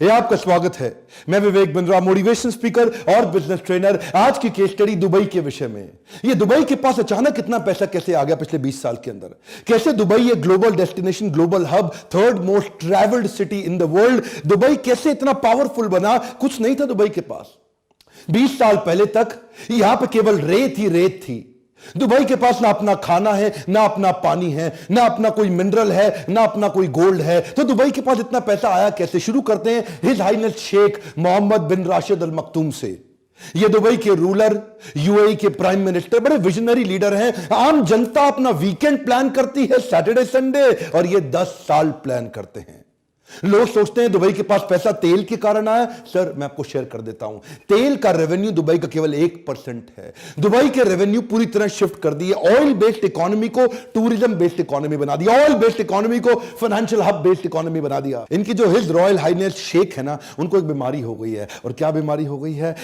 ये आपका स्वागत है। मैं विवेक बिंद्रा, मोटिवेशन स्पीकर और बिजनेस ट्रेनर। आज की केस स्टडी दुबई के विषय में। ये दुबई के पास अचानक इतना पैसा कैसे आ गया पिछले 20 साल के अंदर? कैसे दुबई एक global destination, global hub, third most travelled city in the world, Dubai कैसे इतना पावरफुल बना? कुछ नहीं था दुबई के पास। 20 साल पहले तक यहां पे केवल रेत ही रेत थी। दुबई के पास ना अपना खाना है, ना अपना पानी है, ना अपना कोई मिनरल है, ना अपना कोई गोल्ड है। तो दुबई के पास इतना पैसा आया कैसे? शुरू करते हैं his highness Sheikh Mohammed bin Rashid Al मखतूम से। ये दुबई के रूलर, यूएई के प्राइम मिनिस्टर, बड़े विजनरी लीडर हैं। आम जनता अपना वीकेंड प्लान करती है, सैटरडे संडे, और ये 10 साल प्लान करते हैं। लोग सोचते हैं दुबई के पास पैसा तेल के कारण आया। सर, मैं आपको शेयर कर देता हूं, तेल का रेवेन्यू दुबई का केवल 1% है। दुबई के रेवेन्यू पूरी तरह शिफ्ट कर दिए। ऑयल बेस्ड इकोनॉमी को टूरिज्म बेस्ड इकोनॉमी बना दिया, ऑयल बेस्ड इकोनॉमी को फाइनेंशियल हब बेस्ड इकोनॉमी बना दिया। इनकी जो हिज रॉयल हाइनेस शेख है ना, उनको एक बीमारी हो गई है। और क्या बीमारी हो गई है?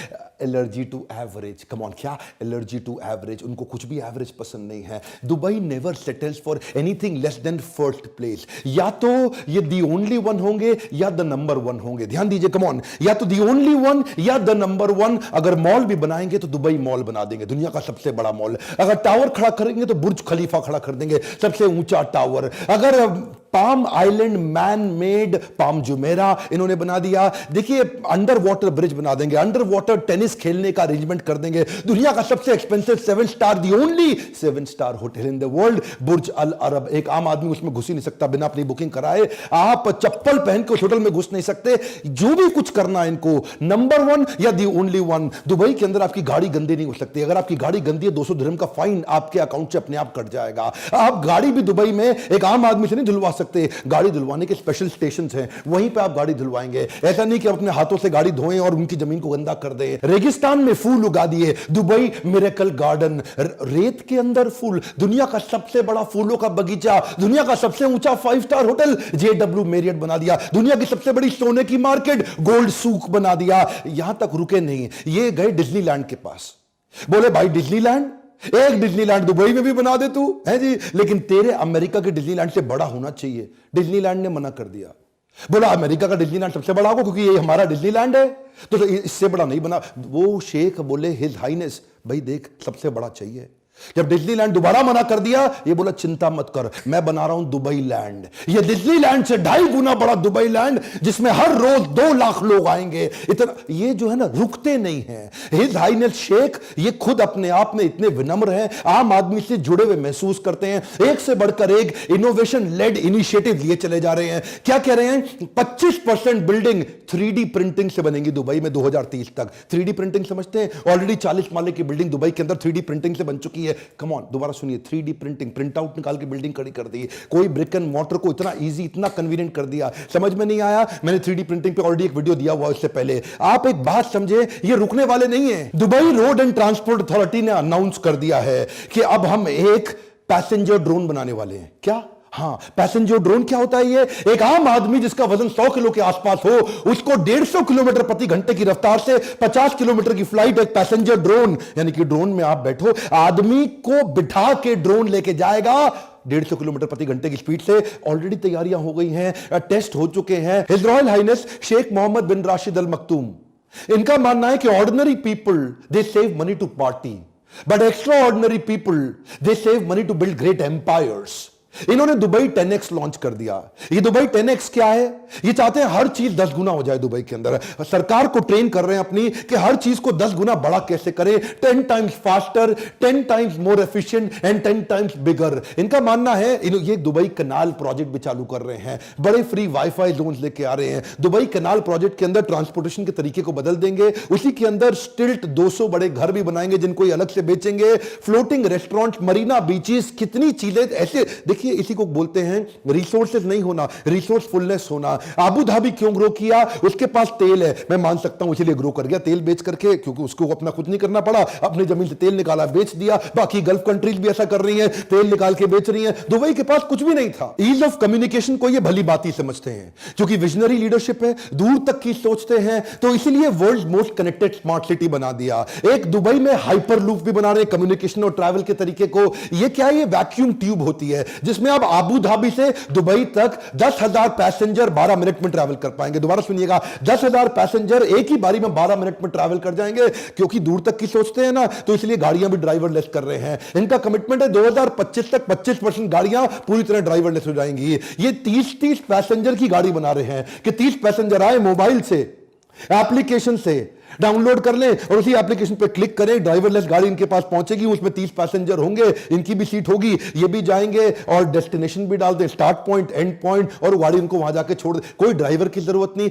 Allergy to average. Come on, क्या एलर्जी टू एवरेज? उनको कुछ भी एवरेज पसंद नहीं है। Dubai never settles for anything less than first place. या तो ये दी ओनली वन होंगे या द नंबर वन होंगे। ध्यान दीजिए, कम ऑन, या तो दी ओनली वन या द नंबर वन। अगर मॉल भी बनाएंगे तो दुबई मॉल बना देंगे, दुनिया का सबसे बड़ा मॉल। अगर टावर खड़ा करेंगे तो बुर्ज खलीफा खड़ा कर देंगे, सबसे ऊंचा टावर। अगर palm island man made palm Jumeirah इन्होंने बना दिया। देखिए, अंडर वाटर ब्रिज बना देंगे, अंडर वाटर टेनिस खेलने का अरेंजमेंट कर देंगे। दुनिया का सबसे expensive 7 star, the only 7 star hotel in the world, Burj Al Arab. एक आम आदमी उसमें घुस ही नहीं सकता बिना अपनी बुकिंग कराए। आप चप्पल पहन के उस होटल में घुस नहीं सकते। जो भी कुछ करना इनको, नंबर वन या दी ओनली वन। दुबई के अंदर आपकी गाड़ी गंदी नहीं हो सकती। अगर आपकी गाड़ी गंदी है, 200 दिरहम का फाइन आपके अकाउंट से अपने आप कट जाएगा। आप गाड़ी भी दुबई में एक आम आदमी से नहीं धुलवा सकते। गाड़ी धुलवाने के स्पेशल स्टेशन हैं, वहीं पे आप गाड़ी धुलवाएंगे। ऐसा नहीं कि अपने हाथों से गाड़ी धोएं और उनकी जमीन को गंदा कर दें। रेगिस्तान में फूल उगा दिए, दुबई मिरेकल गार्डन। रेत के अंदर फूल, दुनिया का सबसे बड़ा फूलों का बगीचा, दुनिया का सबसे ऊंचा 5 स्टार होटल JW मैरियट बना दिया, दुनिया की सबसे बड़ी सोने की मार्केट गोल्ड सूक बना दिया। यहां तक रुके नहीं, ये गए डिज्नीलैंड के पास। बोले भाई डिज्नीलैंड, एक डिज्नीलैंड दुबई में भी बना दे तू, है जी, लेकिन तेरे अमेरिका के डिज्नीलैंड से बड़ा होना चाहिए। डिज्नीलैंड ने मना कर दिया। बोला अमेरिका का डिज्नीलैंड सबसे बड़ा होगा क्योंकि ये हमारा डिज्नीलैंड है, तो इससे बड़ा नहीं बना। वो शेख बोले हिज हाइनेस, भाई देख सबसे बड़ा चाहिए। जब डिज्नीलैंड दोबारा मना कर दिया, ये बोला चिंता मत कर, मैं बना रहा हूं दुबई लैंड। ये डिज्नीलैंड से 2.5 गुना बड़ा दुबई लैंड, जिसमें हर रोज 2 लाख लोग आएंगे। इतना ये जो है ना, रुकते नहीं हैं। हिज हाइनेस शेख ये खुद अपने आप में इतने विनम्र हैं, आम आदमी से जुड़े हुए महसूस करते हैं। एक से बढ़कर एक इनोवेशन लेड इनिशिएटिव लिए चले जा रहे हैं। क्या कह रहे हैं? 25% बिल्डिंग 3D प्रिंटिंग से बनेंगी दुबई में 2030 तक। 3D प्रिंटिंग समझते हैं? ऑलरेडी 40 माले की बिल्डिंग दुबई के अंदर 3D प्रिंटिंग से बन चुकी है। कम ऑन, दोबारा सुनिए, 3D प्रिंटिंग, प्रिंट आउट निकाल के बिल्डिंग खड़ी कर दी। कोई ब्रिक एंड मॉर्टर को इतना इजी, इतना कन्वीनियंट कर दिया। समझ में नहीं आया? मैंने 3D प्रिंटिंग पे ऑलरेडी एक वीडियो दिया हुआ इससे पहले। आप एक बात समझे, ये रुकने वाले नहीं है। Dubai road and transport authority ने अनाउंस कर दिया है कि अब हम एक पैसेंजर ड्रोन बनाने वाले हैं। क्या? हाँ, पैसेंजर ड्रोन क्या होता है? ये एक आम आदमी जिसका वजन 100 किलो के आसपास हो, उसको 150 किलोमीटर प्रति घंटे की रफ्तार से 50 किलोमीटर की फ्लाइट, एक पैसेंजर ड्रोन, यानी कि ड्रोन में आप बैठो, आदमी को बिठा के ड्रोन लेके जाएगा 150 किलोमीटर प्रति घंटे की स्पीड से। ऑलरेडी तैयारियां हो गई हैं, टेस्ट हो चुके हैं। His Royal Highness Sheikh Mohammed bin Rashid Al Maktoum, इनका मानना है कि ordinary people they save money to party, but extraordinary people they save money to build great empires. इन्होंने दुबई 10x लॉन्च कर दिया। ये दुबई 10x क्या है? ये चाहते हैं हर चीज 10 गुना हो जाए दुबई के अंदर। सरकार को ट्रेन कर रहे हैं अपनी कि हर चीज को 10 गुना बड़ा कैसे करें, 10 times faster, 10 times more efficient and 10 times bigger. इनका मानना है, ये दुबई कनाल प्रोजेक्ट भी चालू कर रहे हैं, बड़े फ्री वाईफाई जोन्स लेके आ रहे हैं। दुबई कनाल प्रोजेक्ट के अंदर ट्रांसपोर्टेशन के तरीके को बदल देंगे, उसी के अंदर स्टिल्ट 200 बड़े घर भी बनाएंगे जिनको अलग से बेचेंगे, फ्लोटिंग रेस्टोरेंट, मरीना बीचेस, कितनी चीजें ऐसे। देखिए, इसी को बोलते हैं रिसोर्सेज नहीं होना, रिसोर्सफुलनेस होना। अबू धाबी क्यों ग्रो किया? उसके पास तेल है, मैं मान सकता हूं इसलिए ग्रो कर गया, तेल बेच करके, क्योंकि उसको अपना खुद नहीं करना पड़ा, अपनी जमीन से तेल निकाला बेच दिया। बाकी गल्फ कंट्रीज भी ऐसा कर रही हैं, तेल निकाल के बेच रही हैं। दुबई के पास कुछ भी नहीं था। ईज ऑफ कम्युनिकेशन को ये भली बात ही समझते हैं, क्योंकि विजनरी लीडरशिप है, दूर तक की सोचते हैं, तो इसीलिए world most connected smart city बना दिया। एक दुबई में हाइपर लूप भी बना रहे कम्युनिकेशन और ट्रैवल के तरीके को। ये क्या है? ये वैक्यूम ट्यूब होती है जिस जिसमें आप आबू धाबी से दुबई तक 10,000 पैसेंजर 12 मिनट में ट्रैवल कर पाएंगे। दोबारा सुनिएगा, 10,000 पैसेंजर एक ही बारी में 12 मिनट में ट्रैवल कर जाएंगे। क्योंकि दूर तक की सोचते हैं ना, तो इसलिए गाड़ियां भी ड्राइवरलेस कर रहे हैं। इनका कमिटमेंट है 2025 तक 25% गाड़ियां पूरी तरह ड्राइवरलेस हो जाएंगी। ये 30-30 पैसेंजर की गाड़ी बना रहे हैं कि 30 पैसेंजर आए, मोबाइल से, एप्लीकेशन से डाउनलोड कर लें और उसी एप्लीकेशन पे क्लिक करें, ड्राइवरलेस गाड़ी इनके पास पहुंचेगी, उसमें 30 पैसेंजर होंगे, इनकी भी सीट होगी, ये भी जाएंगे और डेस्टिनेशन भी डाल दें, स्टार्ट पॉइंट, एंड पॉइंट, और गाड़ी इनको वहां जाके छोड़ दे। कोई ड्राइवर की जरूरत नहीं।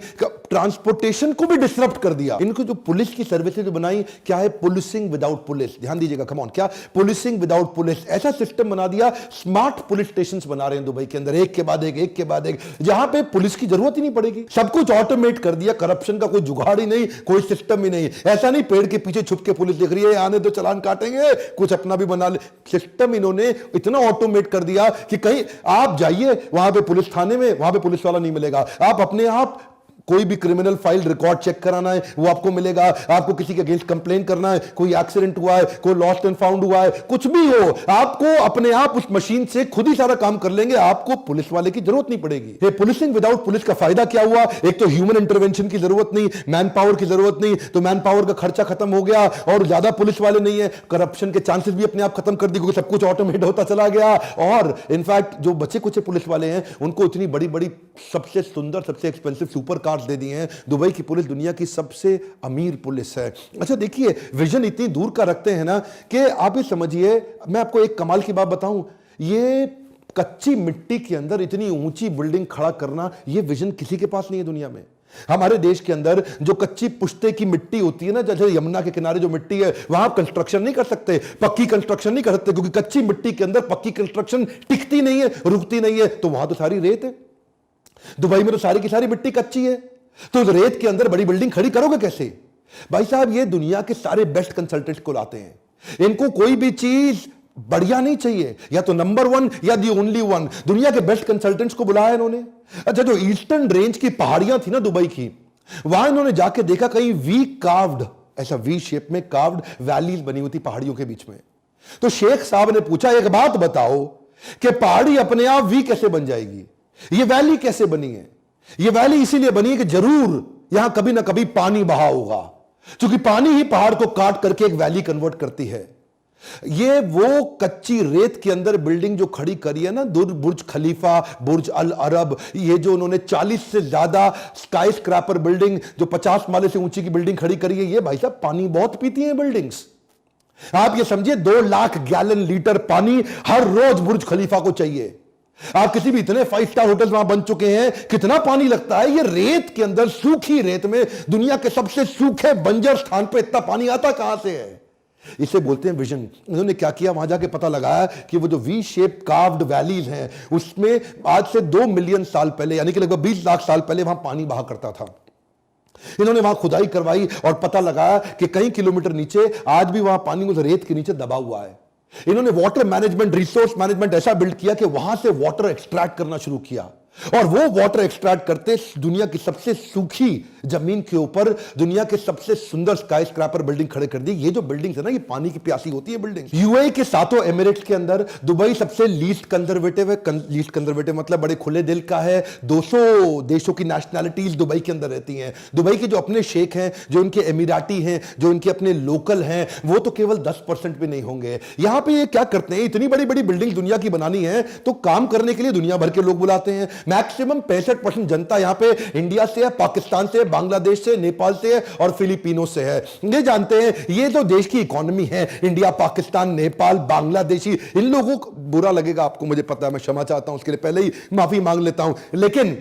ट्रांसपोर्टेशन को भी डिसरप्ट कर दिया। इनको जो पुलिस की सर्विसेज बनाई, क्या है? Policing without police. ध्यान दीजिएगा, कम ऑन, क्या? Policing without police. ऐसा सिस्टम बना दिया, स्मार्ट पुलिस स्टेशन बना रहे हैं दुबई के अंदर, एक के बाद एक, एक के बाद एक, जहां पे पुलिस की जरूरत ही नहीं पड़ेगी। सब कुछ ऑटोमेट कर दिया, करप्शन का कोई जुगाड़ ही नहीं, कोई सिस्टम ही नहीं। ऐसा नहीं पेड़ के पीछे छुप के पुलिस दिख रही है, आने तो चलान काटेंगे, कुछ अपना भी बना ले। सिस्टम इन्होंने इतना ऑटोमेट कर दिया कि कहीं आप जाइए वहां पे पुलिस थाने में, वहां पे पुलिस वाला नहीं मिलेगा। आप अपने आप कोई भी क्रिमिनल फाइल रिकॉर्ड चेक कराना है वो आपको मिलेगा। आपको किसी के अगेंस्ट कंप्लेन करना है, कोई एक्सीडेंट हुआ है, कोई लॉस्ट एंड फाउंड हुआ है, कुछ भी हो, आपको अपने आप उस मशीन से खुद ही सारा काम कर लेंगे। आपको पुलिस वाले की जरूरत नहीं पड़ेगी। ये पुलिसिंग विदाउट पुलिस का फायदा क्या हुआ? एक तो ह्यूमन इंटरवेंशन की जरूरत नहीं, मैन पावर की जरूरत नहीं, तो मैन पावर का खर्चा खत्म हो गया और ज्यादा पुलिस वाले नहीं है। करप्शन के चांसेस भी अपने आप खत्म कर दिए क्योंकि सब कुछ ऑटोमेट होता चला गया। और इनफैक्ट जो बचे कुछ पुलिस वाले हैं उनको इतनी बड़ी बड़ी सबसे सुंदर, सबसे एक्सपेंसिव सुपर कार्स दे दिए हैं। दुबई की पुलिस दुनिया की सबसे अमीर पुलिस है। अच्छा देखिए, विजन इतनी दूर का रखते हैं ना कि आप ये समझिए, मैं आपको एक कमाल की बात बताऊं, ये कच्ची मिट्टी के अंदर इतनी ऊंची बिल्डिंग खड़ा करना, ये विजन किसी के पास नहीं है दुनिया में। हमारे देश के अंदर जो कच्ची पुश्ते की मिट्टी होती है ना, जैसे यमुना के किनारे जो मिट्टी है, वहां कंस्ट्रक्शन नहीं कर सकते, पक्की कंस्ट्रक्शन नहीं कर सकते, क्योंकि कच्ची मिट्टी के अंदर पक्की कंस्ट्रक्शन टिकती नहीं है, रुकती नहीं है। तो वहां तो सारी रेत है। दुबई में तो सारी की सारी मिट्टी कच्ची है, तो रेत के अंदर बड़ी बिल्डिंग खड़ी करोगे कैसे? भाई साहब, ये दुनिया के सारे बेस्ट कंसल्टेंट्स को लाते हैं। इनको कोई भी चीज बढ़िया नहीं चाहिए, या तो नंबर वन या दी ओनली वन। दुनिया के बेस्ट कंसल्टेंट्स को बुलाया इन्होंने। अच्छा, जो ईस्टर्न रेंज की पहाड़ियां थी ना दुबई की, वहां इन्होंने जाके देखा कहीं वी कार्व्ड, ऐसा वी शेप में कार्व्ड वैलीज बनी हुई थी पहाड़ियों के बीच में। तो शेख साहब ने पूछा, एक बात बताओ कि पहाड़ी अपने आप वी कैसे बन जाएगी? ये वैली कैसे बनी है? ये वैली इसीलिए बनी है कि जरूर यहां कभी ना कभी पानी बहा होगा, क्योंकि पानी ही पहाड़ को काट करके एक वैली कन्वर्ट करती है। ये वो कच्ची रेत के अंदर बिल्डिंग जो खड़ी करी है ना, बुर्ज खलीफा, बुर्ज अल अरब, ये जो उन्होंने 40 से ज्यादा स्काई स्क्रैपर बिल्डिंग, जो 50 माले से ऊंची की बिल्डिंग खड़ी करी है, ये भाई साहब पानी बहुत पीती हैं बिल्डिंग्स। आप ये समझिए 2 लाख गैलन लीटर पानी हर रोज बुर्ज खलीफा को चाहिए। आप किसी भी इतने 5 स्टार होटल वहां बन चुके हैं, कितना पानी लगता है? ये रेत के अंदर, सूखी रेत में, दुनिया के सबसे सूखे बंजर स्थान पे इतना पानी आता कहां से है? इसे बोलते हैं विजन। इन्होंने क्या किया, वहां जाके पता लगाया कि वो जो वी शेप कार्व्ड वैलीज हैं, उसमें आज से 2 मिलियन साल पहले, यानी कि लगभग 20 लाख साल पहले वहां पानी बहा करता था। इन्होंने वहां खुदाई करवाई और पता लगाया कि कई किलोमीटर नीचे आज भी वहां पानी उस रेत के नीचे दबा हुआ है। इन्होंने वाटर मैनेजमेंट, रिसोर्स मैनेजमेंट ऐसा बिल्ड किया कि वहां से वाटर एक्सट्रैक्ट करना शुरू किया, और वो वाटर एक्सट्रैक्ट करते दुनिया की सबसे सूखी जमीन के ऊपर दुनिया के सबसे सुंदर स्काई स्क्रैपर बिल्डिंग खड़े कर दी। ये जो बिल्डिंग है ना, ये पानी की प्यासी होती है बिल्डिंग। यूएई के 7 एमिरेट्स के अंदर दुबई सबसे लीस्ट कंजर्वेटिव है। लीस्ट कंजर्वेटिव मतलब बड़े खुले दिल का है। 200 देशों की नेशनैलिटीज दुबई के अंदर रहती हैं। दुबई के जो अपने शेख हैं, जो इनके एमिराटी हैं, जो इनके अपने लोकल हैं, वो तो केवल 10% भी नहीं होंगे। यहां पे ये क्या करते हैं, इतनी बड़ी बड़ी बिल्डिंग दुनिया की बनानी है तो काम करने के लिए दुनिया भर के लोग बुलाते हैं। मैक्सिमम 65% जनता यहां पे इंडिया से है, पाकिस्तान से, बांग्लादेश से, नेपाल से है और फिलीपीनों से है। ये जानते हैं ये तो देश की इकोनॉमी है, इंडिया, पाकिस्तान, नेपाल, बांग्लादेशी। इन लोगों को बुरा लगेगा आपको, मुझे पता है, मैं क्षमा चाहता हूं, उसके लिए पहले ही माफी मांग लेता हूं, लेकिन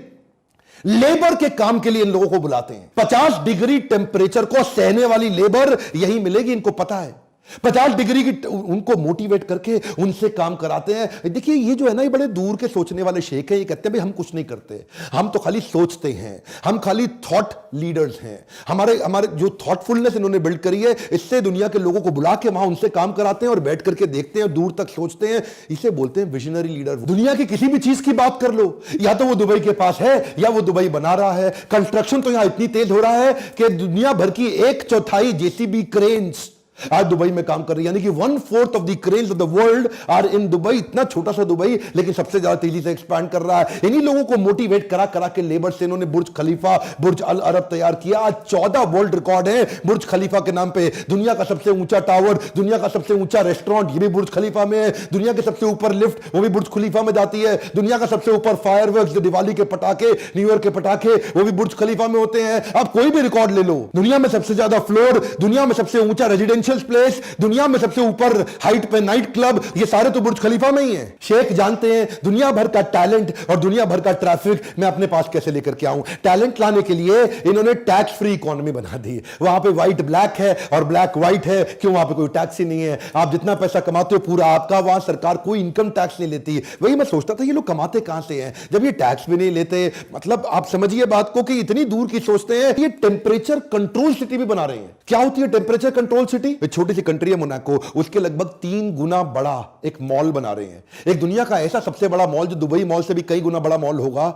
लेबर के काम के लिए इन लोगों को बुलाते हैं। 50 डिग्री टेम्परेचर को सहने वाली लेबर यही मिलेगी, इनको पता है। 50 डिग्री की उनको मोटिवेट करके उनसे काम कराते हैं। देखिए ये जो है ना, ये बड़े दूर के सोचने वाले शेख हैं। ये कहते हैं भाई हम कुछ नहीं करते, हम तो खाली सोचते हैं, हम खाली थॉट लीडर्स हैं। हमारे जो थॉटफुलनेस इन्होंने बिल्ड करी है, इससे दुनिया के लोगों को बुला के वहां उनसे काम कराते हैं और बैठ करके देखते हैं, दूर तक सोचते हैं। इसे बोलते हैं विजनरी लीडर। दुनिया की किसी भी चीज की बात कर लो, या तो वो दुबई के पास है या वो दुबई बना रहा है। कंस्ट्रक्शन तो यहां इतनी तेज हो रहा है कि दुनिया भर की 1/4 जेसीबी क्रेन्स आज दुबई में काम कर रही है, यानी कि 1/4 of the cranes of the world are in Dubai. इतना छोटा सा दुबई लेकिन सबसे ज्यादा तेजी से एक्सपैंड कर रहा है। इन्हीं लोगों को मोटिवेट करा करा के लेबर से इन्होंने बुर्ज खलीफा, बुर्ज अल अरब तैयार किया। आज 14 वर्ल्ड रिकॉर्ड है बुर्ज खलीफा के नाम पे। दुनिया का सबसे ऊंचा टावर, दुनिया का सबसे ऊंचा रेस्टोरेंट, ये भी बुर्ज खलीफा में है। दुनिया के सबसे ऊपर लिफ्ट, वो भी बुर्ज खलीफा में जाती है। दुनिया का सबसे ऊपर फायरवर्क्स, जो दिवाली के पटाखे, न्यू ईयर के पटाखे, वो भी बुर्ज खलीफा में होते हैं। आप कोई भी रिकॉर्ड ले लो, दुनिया में सबसे ज्यादा फ्लोर, दुनिया में सबसे ऊंचा रेजिडेंशियल प्लेस, दुनिया में सबसे ऊपर हाइट पे नाइट क्लब, ये सारे तो बुर्ज खलीफा में ही हैं। शेख जानते हैं दुनिया भर का टैलेंट और दुनिया भर का ट्रैफिक मैं अपने पास कैसे लेकर के आऊं। टैलेंट लाने के लिए इन्होंने टैक्स फ्री इकोनॉमी बना दी। वहां पे व्हाइट ब्लैक है और ब्लैक व्हाइट है, क्यों? वहां पे कोई टैक्स ही नहीं है। आप जितना पैसा कमाते हो पूरा आपका, वहां सरकार कोई इनकम टैक्स नहीं लेती। वही मैं सोचता था ये लोग कमाते कहां से हैं जब ये टैक्स भी नहीं लेते। मतलब आप समझिए बात को कि इतनी दूर की सोचते हैं। ये टेम्परेचर कंट्रोल सिटी भी बना रहे हैं। क्या होती है टेम्परेचर कंट्रोल सिटी? छोटी सी कंट्री है मोनाको, उसके लगभग 3 गुना बड़ा एक मॉल बना रहे हैं। एक दुनिया का ऐसा सबसे बड़ा मॉल जो दुबई मॉल से भी कई गुना बड़ा मॉल होगा,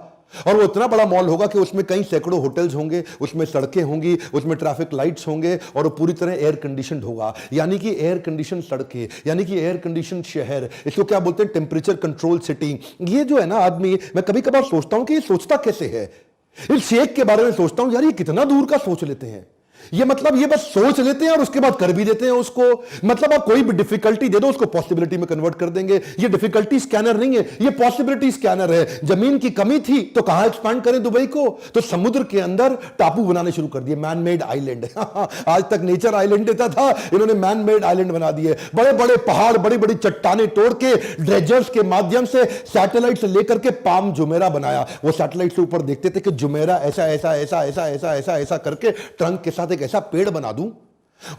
और वो इतना बड़ा मॉल होगा कि उसमें कई सैकड़ों होटल्स होंगे, उसमें सड़कें होंगी, उसमें ट्रैफिक लाइट्स होंगे, और वो पूरी तरह एयर कंडीशनड होगा। यानी कि एयर कंडीशन सड़कें, यानी कि एयर कंडीशन शहर। इसको क्या बोलते हैं? Temperature control city. ये जो है ना आदमी, मैं कभी कभार सोचता हूं कि ये सोचता कैसे है। इस शेख के बारे में सोचता हूं, यार ये कितना दूर का सोच लेते हैं। ये मतलब ये बस सोच लेते हैं और उसके बाद कर भी देते हैं उसको। मतलब आप कोई भी डिफिकल्टी दे दो उसको पॉसिबिलिटी में कन्वर्ट कर देंगे। ये डिफिकल्टी स्कैनर नहीं है, ये पॉसिबिलिटी स्कैनर है। जमीन की कमी थी तो कहां एक्सपैंड करें दुबई को? तो समुद्र के अंदर टापू बनाने शुरू कर दिए, मैन मेड आइलैंड। आज तक नेचर आइलैंड देता था, इन्होंने मैन मेड आइलैंड बना दिए। बड़े बड़े पहाड़, बड़ी बड़ी चट्टाने तोड़ के ड्रेजर्स के माध्यम से सैटेलाइट से लेकर के पाम जुमेरा बनाया। वो सैटेलाइट से ऊपर देखते थे कि जुमेरा ऐसा ऐसा ऐसा ऐसा ऐसा ऐसा ऐसा करके ट्रंक के साथ एक ऐसा पेड़ बना दूं,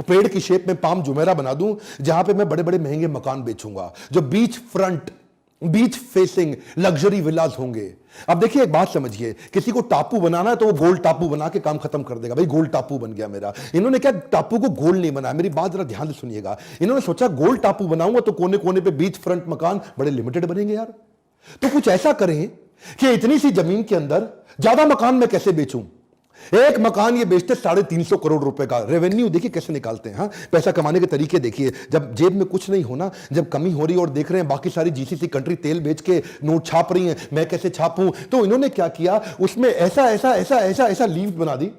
पेड़ की शेप में पाम जुमेरा बना दूं, जहां पे मैं बड़े बड़े महंगे मकान बेचूंगा, जो beach front, beach facing luxury villas होंगे। अब देखिए एक बात समझिए, किसी को टापू बनाना है तो वो गोल टापू बना के काम खत्म कर देगा। भाई गोल टापू बन गया मेरा। इन्होंने क्या टापू को गोल नहीं बनाया, मेरी बात जरा ध्यान से सुनिएगा। इन्होंने सोचा गोल टापू बनाऊंगा तो कोने कोने पे बीच फ्रंट मकान बड़े लिमिटेड बनेंगे यार। तो कुछ ऐसा करें कि इतनी सी जमीन के अंदर ज्यादा मकान मैं कैसे बेचूं। एक मकान ये बेचते 350 करोड़ रुपए का रेवेन्यू। देखिए कैसे निकालते हैं। हाँ, पैसा कमाने के तरीके देखिए। जब जेब में कुछ नहीं होना, जब कमी हो रही और देख रहे हैं बाकी सारी जीसीसी कंट्री तेल बेच के नोट छाप रही हैं, मैं कैसे छापूं? तो इन्होंने क्या किया, उसमें ऐसा ऐसा ऐसा ऐसा ऐसा लीव बना दी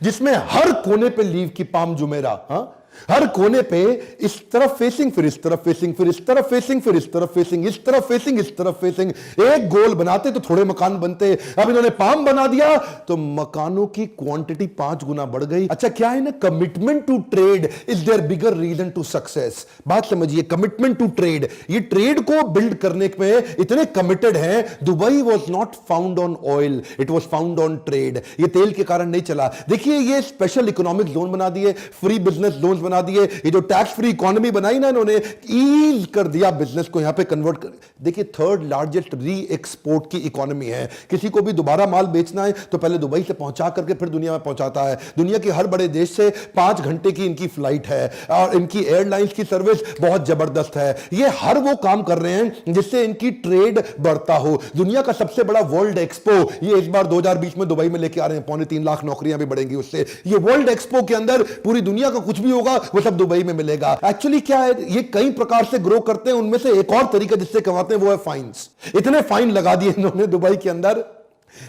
जिसमें हर कोने पे लीव की पाम जुमेरा। हाँ, हर कोने पे इस तरफ फेसिंग, फिर इस तरफ फेसिंग, फिर इस तरफ फेसिंग, फिर इस तरफ फेसिंग, इस तरफ फेसिंग, इस तरफ फेसिंग। एक गोल बनाते तो थोड़े मकान बनते। अब इन्होंने पाम बना दिया तो मकानों की क्वांटिटी 5 गुना बढ़ गई। अच्छा, क्या है ना, commitment to trade is there bigger reason to success. बात समझिए, कमिटमेंट टू ट्रेड। ये ट्रेड को बिल्ड करने पे इतने कमिटेड हैं। Dubai was not found on oil, it was found on trade. ये तेल के कारण नहीं चला। देखिए ये स्पेशल इकोनॉमिक जोन बना दिए, फ्री बिजनेस जोन बना दिए। ये जो टैक्स फ्री इकोनॉमी बनाई ना इन्होंने, ईज कर दिया बिजनेस को, यहां पे कन्वर्ट कर। देखिए 3rd लार्जेस्ट री एक्सपोर्ट की इकोनॉमी है। किसी को भी दोबारा माल बेचना है तो पहले दुबई से पहुंचा करके फिर दुनिया में पहुंचाता है। दुनिया के हर बड़े देश से 5 घंटे की इनकी फ्लाइट है और इनकी एयरलाइंस की सर्विस बहुत जबरदस्त है। ये हर वो काम कर रहे हैं जिससे इनकी ट्रेड बढ़ता हो। दुनिया का सबसे बड़ा वर्ल्ड एक्सपो ये इस बार 2020 में दुबई में लेके आ रहे हैं। 3.25 लाख नौकरियां भी बढ़ेंगी उससे। ये वर्ल्ड एक्सपो के अंदर पूरी दुनिया का कुछ भी होगा वो सब दुबई में मिलेगा। एक्चुअली क्या है, ये कई प्रकार से ग्रो करते हैं। उनमें से एक और तरीका जिससे कमाते हैं वो है फाइन्स। इतने फाइन लगा दिए इन्होंने दुबई के अंदर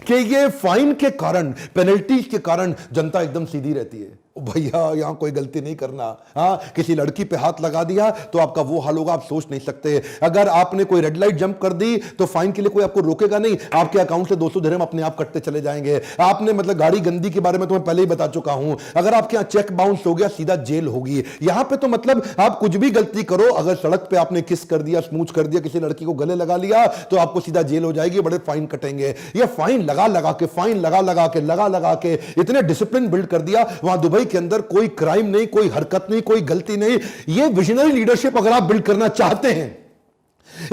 कि ये फाइन के कारण, पेनल्टीज के कारण जनता एकदम सीधी रहती है। भैया यहां कोई गलती नहीं करना। हाँ, किसी लड़की पे हाथ लगा दिया तो आपका वो हाल होगा, आप सोच नहीं सकते। अगर आपने कोई रेड लाइट जंप कर दी तो फाइन के लिए कोई आपको रोकेगा नहीं, आपके अकाउंट से 200 दिरहम अपने आप कटते चले जाएंगे। आपने मतलब गाड़ी गंदी के बारे में तो मैं पहले ही बता चुका हूं। अगर आपके यहां चेक बाउंस हो गया सीधा जेल होगी। यहां पे तो मतलब आप कुछ भी गलती करो, अगर सड़क पे आपने किस कर दिया, स्मूच कर दिया, किसी लड़की को गले लगा लिया तो आपको सीधा जेल हो जाएगी, बड़े फाइन कटेंगे। ये फाइन लगा लगा के, फाइन लगा लगा के इतने डिसिप्लिन बिल्ड कर दिया। वहां दुबई के अंदर कोई क्राइम नहीं, कोई हरकत नहीं, कोई गलती नहीं। ये विजनरी लीडरशिप अगर आप बिल्ड करना चाहते हैं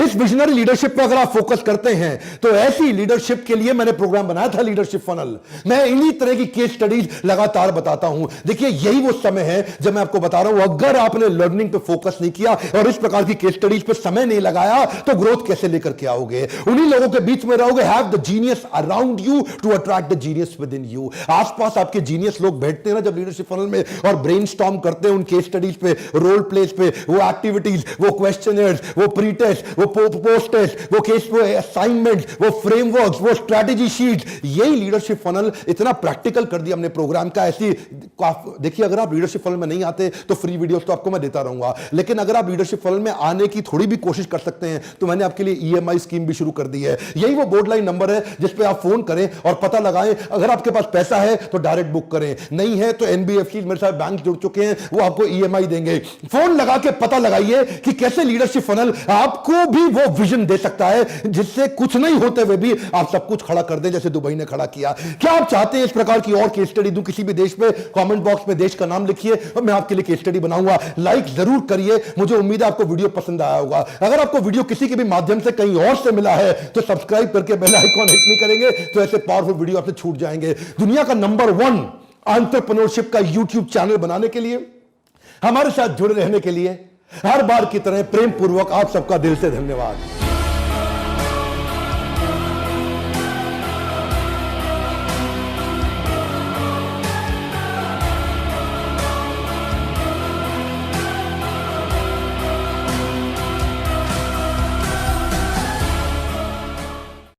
इस विजनरी लीडरशिप पर अगर आप फोकस करते हैं तो ऐसी लीडरशिप के लिए मैंने प्रोग्राम बनाया था लीडरशिप फनल। मैं इन्हीं तरह की केस स्टडीज लगातार बताता हूं। देखिए यही वो समय है जब मैं आपको बता रहा हूं, अगर आपने लर्निंग पे फोकस नहीं किया और इस प्रकार की केस स्टडीज पे समय नहीं लगाया तो ग्रोथ कैसे लेकर के आओगे? उन्हीं लोगों के बीच में रहोगे। Have the genius around you to attract the genius within यू। आसपास आपके जीनियस लोग बैठते हैं ना जब लीडरशिप फनल में और ब्रेनस्टॉर्म करते हैं उन केस स्टडीज पे, रोल प्लेस पे, वो एक्टिविटीज, वो क्वेश्चनर्स, वो प्री टेस्ट, वो पोस्ट टेस्ट, वो केस, वो असाइनमेंट, वो फ्रेमवर्क्स, वो स्ट्रैटेजी शीट। यही लीडरशिप फनल इतना प्रैक्टिकल कर दिया हमने प्रोग्राम का। ऐसी देखिए अगर आप लीडरशिप फनल में नहीं आते तो फ्री वीडियोस तो आपको मैं देता रहूंगा, लेकिन अगर आप लीडरशिप फनल में आने की थोड़ी भी कोशिश कर सकते हैं तो मैंने आपके लिए ईएमआई स्कीम भी शुरू कर दी है। यही वो बोर्ड लाइन नंबर है जिस पे आप फोन करें और पता लगाएं। अगर आपके पास पैसा है तो डायरेक्ट बुक करें, नहीं है तो एनबीएफसी मेरे साथ बैंक जुड़ चुके हैं, वो आपको ईएमआई देंगे। फोन लगा के पता लगाइए कि कैसे लीडरशिप फनल आपको भी वो विजन दे सकता है जिससे कुछ नहीं होते हुए भी आप सब कुछ खड़ा कर दें, जैसे दुबई ने खड़ा किया। क्या आप चाहते हैं इस प्रकार की और केस स्टडी दूं किसी भी देश में? कमेंट बॉक्स में देश का नाम लिखिए और मैं आपके लिए केस स्टडी बनाऊंगा। लाइक जरूर करिए, मुझे उम्मीद है आपको वीडियो पसंद आया होगा। अगर आपको वीडियो किसी के भी माध्यम से कहीं और से मिला है तो सब्सक्राइब करके बेल आइकॉन हिट नहीं करेंगे तो ऐसे पावरफुल वीडियो आपसे छूट जाएंगे। दुनिया का नंबर 1 एंटरप्रेन्योरशिप का यूट्यूब चैनल बनाने के लिए, हमारे साथ जुड़े रहने के लिए हर बार की तरह प्रेम पूर्वक आप सबका दिल से धन्यवाद।